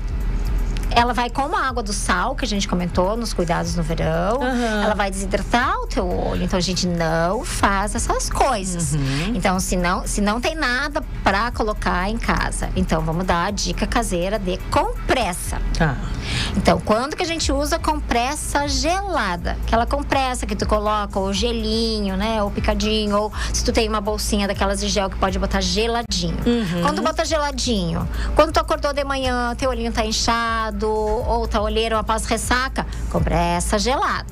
como a água do sal, que a gente comentou nos cuidados no verão. Ela vai desidratar o teu olho. Então a gente não faz essas coisas. Então se não tem nada para colocar em casa, então vamos dar a dica caseira de compressa. Então, quando que a gente usa compressa gelada? Aquela compressa que tu coloca o gelinho, né? Ou picadinho, ou se tu tem uma bolsinha daquelas de gel que pode botar geladinho. Quando bota geladinho, quando tu acordou de manhã, teu olhinho tá inchado, ou tá olheiro após ressaca, compressa gelada.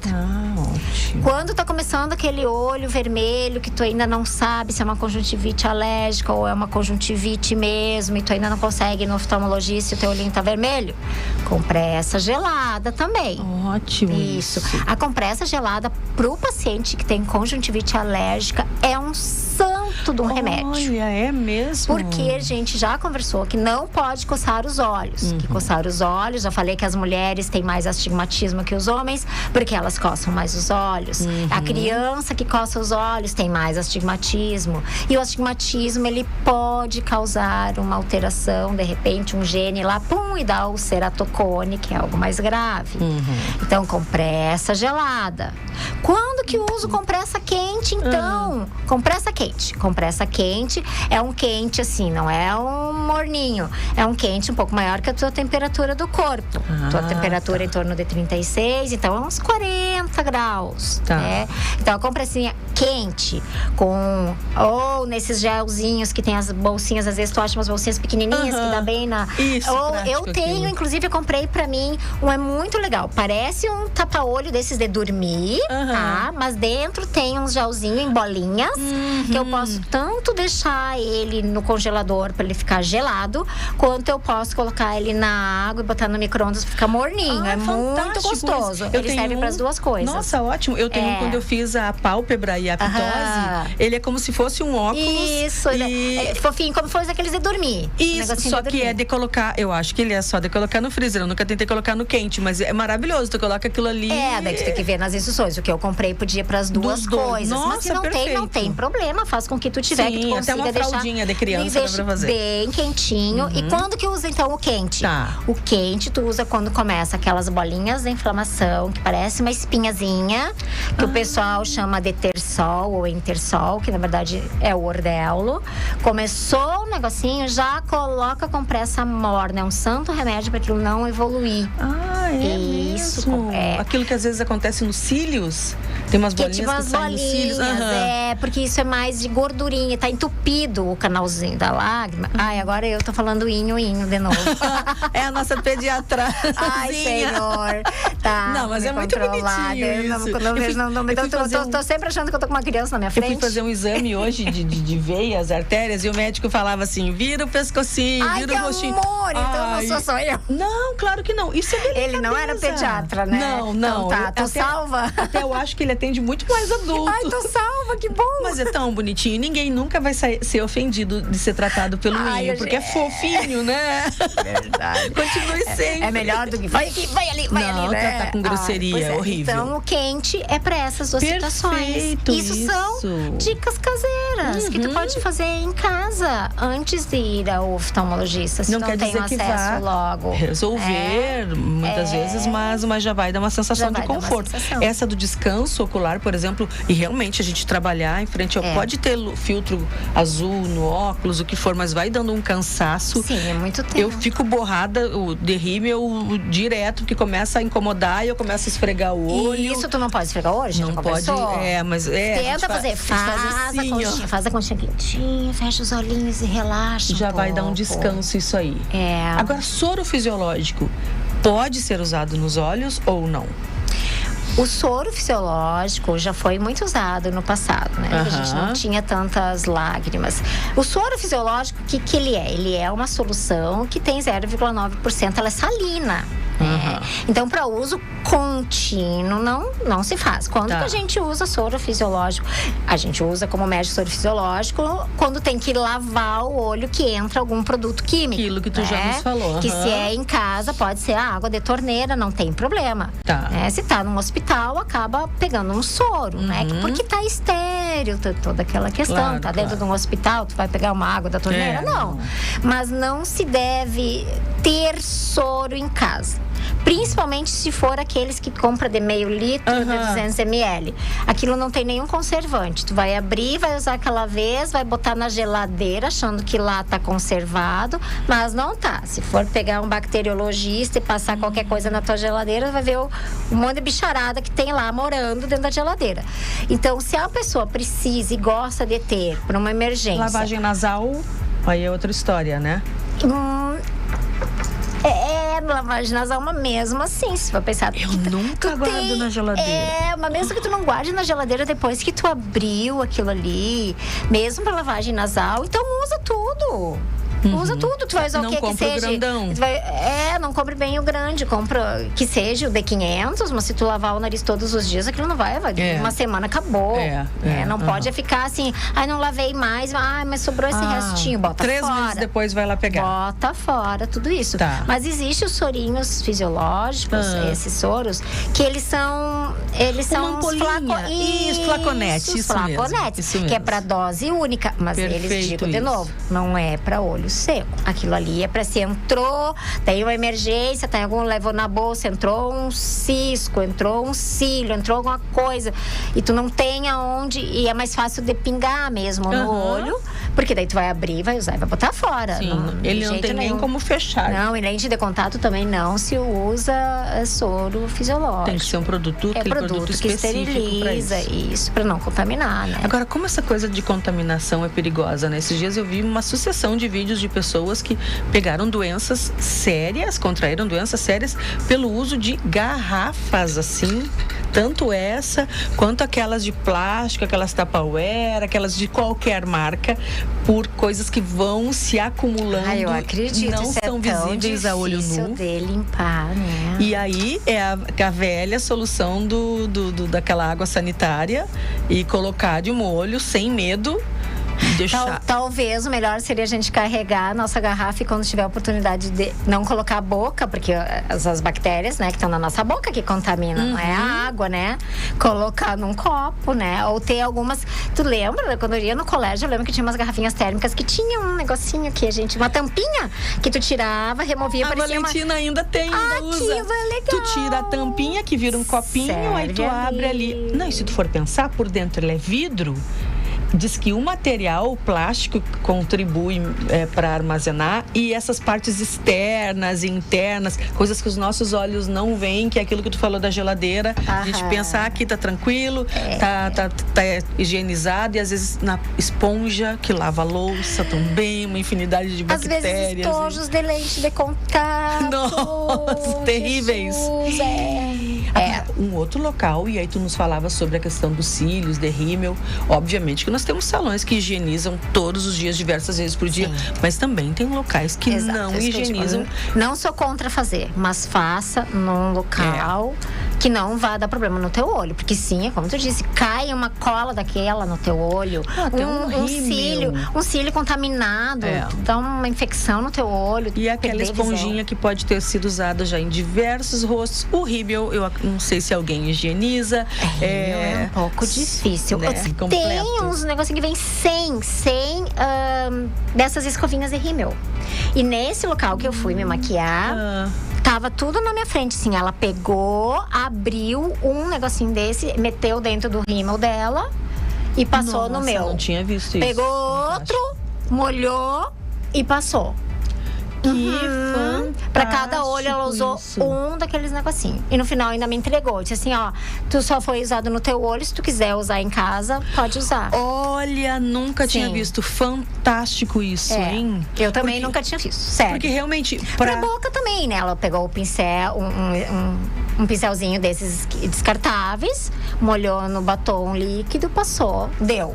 Ótimo. Quando tá começando aquele olho vermelho, que tu ainda não sabe se é uma conjuntivite alérgica ou é uma conjuntivite mesmo, e tu ainda não consegue ir no oftalmologista e o teu olhinho tá vermelho, compressa gelada também. Ótimo. Isso. A compressa gelada pro paciente que tem conjuntivite alérgica é um santo de um remédio. Olha, é mesmo? Porque a gente já conversou que não pode coçar os olhos. Que coçar os olhos, já falei que as mulheres têm mais astigmatismo que os homens, porque elas coçam mais os olhos. A criança que coça os olhos tem mais astigmatismo. E o astigmatismo, ele pode causar uma alteração, de repente, um gene lá, e dá o ceratocone, que é algo mais grave. Então, compressa gelada. Quando que uso compressa quente, então? Compressa quente. Compressa quente é um quente, assim, não é um morninho. É um quente um pouco maior que a tua temperatura do corpo. Tua temperatura em torno de 36, então é uns 40 graus. Né? Então, a compressinha quente, ou nesses gelzinhos que tem as bolsinhas, às vezes tu acha umas bolsinhas pequenininhas que dá bem na... Isso, ou eu tenho, inclusive, eu comprei pra mim, é muito legal. Parece um tapa-olho desses de dormir, tá? Mas dentro tem uns gelzinhos em bolinhas, que eu posso tanto deixar ele no congelador pra ele ficar gelado, quanto eu posso colocar ele na água e botar no micro-ondas pra ficar morninho. É muito gostoso. Ele serve pras duas coisas. Nossa, ótimo. Eu tenho quando eu fiz a pálpebra e a pitose, ele é como se fosse um óculos. Isso, é fofinho, como fosse aqueles de dormir. Isso, só que é de colocar, eu acho que ele é só de colocar no freezer. Eu nunca tentei colocar no quente, mas é maravilhoso. Tu coloca aquilo ali. Daí tu tem que ver nas instruções. O que eu comprei podia pras duas coisas. Nossa, mas se não tem, não tem problema. Faz com que tu tiver, que tu consiga até uma fraldinha de criança dá pra fazer. Bem quentinho. E quando que usa, então, o quente? Tá. O quente tu usa quando começa aquelas bolinhas de inflamação, que parece uma espinhazinha, que o pessoal chama de tersol ou intersol, que na verdade é o ordelo. Começou o negocinho, já coloca compressa morna. É um santo remédio para aquilo não evoluir. Isso mesmo? Aquilo que às vezes acontece nos cílios. Tem umas bolinhas que saem nos cílios. Porque isso é mais de gordurinha. Tá entupido o canalzinho da lágrima. Ai, agora eu tô falando inho de novo. É a nossa pediatra. Ai, senhor. Tá. Não, mas é muito bonitinho isso. Tô sempre achando que eu tô com uma criança na minha frente. Eu fui fazer um exame hoje de veias, artérias, e o médico falava assim, vira o pescocinho, vira o rostinho. Amor, então não sou só eu. Não, claro que não. Isso é delicadeza. Ele não era pediatra, né? Não. Então tá, tu salva. Até eu acho que ele atende muito mais adulto. Ai, tu salva, que bom. Mas é tão bonitinho. Ninguém nunca vai ser ofendido de ser tratado pelo ninho, porque é fofinho, né? Verdade. Continue sempre. É melhor do que vai aqui, vai ali, vai ali, né? Tratar com grosseria, horrível. Então, o quente é pra essas duas situações. Isso são dicas caseiras que tu pode fazer em casa antes de ir ao oftalmologista, se não tem acesso logo. Resolver, muitas vezes, mas já vai dar uma sensação de conforto. Essa do descanso ocular, por exemplo, e realmente a gente trabalhar em frente ao... Pode ter filtro azul no óculos, o que for, mas vai dando um cansaço. Sim, é muito tempo. Eu fico borrada, o derrímio direto, que começa a incomodar e eu começo a esfregar o olho. Isso tu não pode esfregar hoje? Não pode, mas... Tenta fazer, faz a conchinha quentinha, fecha os olhinhos e relaxa já vai dar um descanso isso aí. Agora, soro fisiológico pode ser usado nos olhos ou não? O soro fisiológico já foi muito usado no passado, né? A gente não tinha tantas lágrimas. O soro fisiológico, o que ele é? Ele é uma solução que tem 0,9%, ela é salina. Então, para uso contínuo, não se faz. Quando que a gente usa soro fisiológico? A gente usa como médico soro fisiológico quando tem que lavar o olho, que entra algum produto químico. Aquilo que tu já nos falou. Que se é em casa, pode ser a água de torneira, não tem problema. Se tá num hospital, acaba pegando um soro, né? Porque tá estéril, toda aquela questão. Tá dentro de um hospital, tu vai pegar uma água da torneira? Não. Mas não se deve ter soro em casa. Principalmente se for aqueles que compra de meio litro, de 200 ml. Aquilo não tem nenhum conservante. Tu vai abrir, vai usar aquela vez, vai botar na geladeira, achando que lá tá conservado, mas não tá. Se for pegar um bacteriologista e passar qualquer coisa na tua geladeira, vai ver um monte de bicharada que tem lá morando dentro da geladeira. Então, se a pessoa precisa e gosta de ter para uma emergência... Lavagem nasal, aí é outra história, né? Lavagem nasal, mas mesmo assim, se for pensar... Eu nunca guardo na geladeira. Mas mesmo que tu não guarde na geladeira depois que tu abriu aquilo ali, mesmo pra lavagem nasal, então usa tudo. Usa tudo, tu vai usar o que seja. Grandão. Não compre bem o grande, compra que seja o D500, mas se tu lavar o nariz todos os dias, aquilo não vai uma semana acabou. Não pode ficar assim, não lavei mais, mas sobrou esse restinho, bota 3 fora. 3 meses depois vai lá pegar. Bota fora, tudo isso. Mas existem os sorinhos fisiológicos, esses soros, que eles são flaconetes, isso mesmo. Que é pra dose única, mas eles digo de novo, não é pra olho seco. Aquilo ali é pra se entrou, tem uma emergência, tem algum levou na bolsa, entrou um cisco, entrou um cílio, entrou alguma coisa e tu não tem aonde, e é mais fácil de pingar mesmo no olho, porque daí tu vai abrir, vai usar e vai botar fora. Ele não tem nem como fechar. Não, e lente de contato também não se usa soro fisiológico. Tem que ser um produto, produto que esteriliza isso para não contaminar, né? Agora, como essa coisa de contaminação é perigosa, né? Esses dias eu vi uma sucessão de vídeos de pessoas que pegaram doenças sérias, contraíram doenças sérias pelo uso de garrafas, assim, tanto essa quanto aquelas de plástico, aquelas Tupperware, aquelas de qualquer marca, por coisas que vão se acumulando. Eu acredito, e não são visíveis a olho nu. De limpar, né? E aí é a velha solução daquela água sanitária e colocar de molho sem medo deixar. Talvez o melhor seria a gente carregar a nossa garrafa e quando tiver a oportunidade de não colocar a boca, porque as bactérias, né, que estão na nossa boca que contaminam, não é a água, né? Colocar num copo, né? Ou ter algumas... Tu lembra? Quando eu ia no colégio, eu lembro que tinha umas garrafinhas térmicas que tinha um negocinho que a gente... Uma tampinha que tu tirava, removia, parecia Valentina ainda tem, ainda usa. Aquilo é legal. Tu tira a tampinha que vira um copinho, aí tu abre ali. Não, e se tu for pensar, por dentro ele é vidro. Diz que o material, o plástico, contribui para armazenar, e essas partes externas e internas, coisas que os nossos olhos não veem, que é aquilo que tu falou da geladeira. A gente pensa, aqui tá tranquilo, tá higienizado, e às vezes na esponja que lava a louça também, uma infinidade de bactérias. Às vezes estojos de leite de contato. Nossa, terríveis. Um outro local, e aí tu nos falava sobre a questão dos cílios, de rímel. Obviamente que nós temos salões que higienizam todos os dias, diversas vezes por dia, mas também tem locais que não higienizam. Não sou contra fazer, mas faça num local que não vá dar problema no teu olho, porque sim, é como tu disse, cai uma cola daquela no teu olho, um cílio contaminado, dá uma infecção no teu olho. E aquela esponjinha que pode ter sido usada já em diversos rostos. O rímel, eu não sei se alguém higieniza. É um pouco difícil. Né? Tem uns negocinhos que vem sem dessas escovinhas de rímel. E nesse local que eu fui me maquiar, tava tudo na minha frente, assim. Ela pegou, abriu um negocinho desse, meteu dentro do rímel dela e passou no meu. Não tinha visto isso. Pegou outro, molhou e passou. Pra cada olho ela usou um daqueles negocinhos. E no final ainda me entregou. Disse assim, ó, tu só foi usado no teu olho, se tu quiser usar em casa, pode usar. Olha, nunca tinha visto. Fantástico isso, hein? Eu também nunca tinha visto, sério. Porque realmente... Pra boca também, né? Ela pegou o pincel, um pincelzinho desses descartáveis, molhou no batom líquido, passou, deu.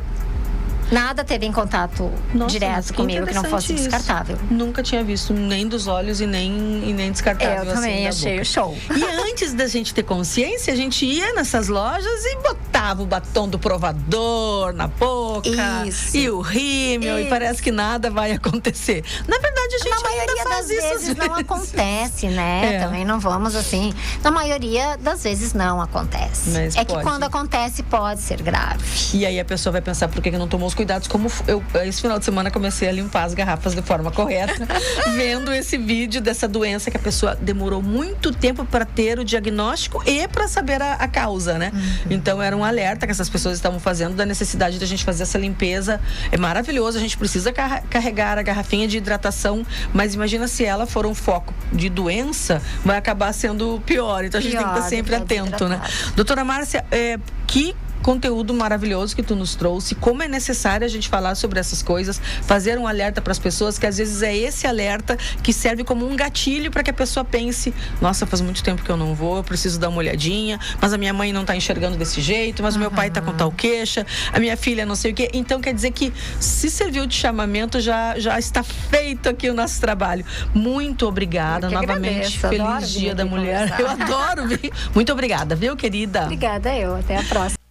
Nada teve em contato direto comigo que não fosse descartável. Nunca tinha visto nem dos olhos e nem descartável. Eu também achei o show. E antes da gente ter consciência, a gente ia nessas lojas e botava o batom do provador na boca. Isso. E o rímel, e parece que nada vai acontecer. Na verdade, a gente na maioria das vezes não acontece, né? Também não vamos assim. Na maioria das vezes não acontece. Mas que quando acontece pode ser grave. E aí a pessoa vai pensar, por que não tomou os cuidados? Como eu, esse final de semana, comecei a limpar as garrafas de forma correta, vendo esse vídeo dessa doença que a pessoa demorou muito tempo para ter o diagnóstico e para saber a causa, né? Então era um alerta que essas pessoas estavam fazendo da necessidade da gente fazer essa limpeza. É maravilhoso, a gente precisa carregar a garrafinha de hidratação, mas imagina se ela for um foco de doença, vai acabar sendo pior. Então a gente tem que estar sempre atento, né? Doutora Márcia, que conteúdo maravilhoso que tu nos trouxe, como é necessário a gente falar sobre essas coisas, fazer um alerta para as pessoas, que às vezes é esse alerta que serve como um gatilho para que a pessoa pense, nossa, faz muito tempo que eu não vou, eu preciso dar uma olhadinha, mas a minha mãe não está enxergando desse jeito, mas o meu pai está com tal queixa, a minha filha não sei o quê. Então quer dizer que se serviu de chamamento, já está feito aqui o nosso trabalho. Muito obrigada, novamente, feliz Dia da Mulher. Eu adoro, viu? Muito obrigada, viu, querida? Obrigada, até a próxima.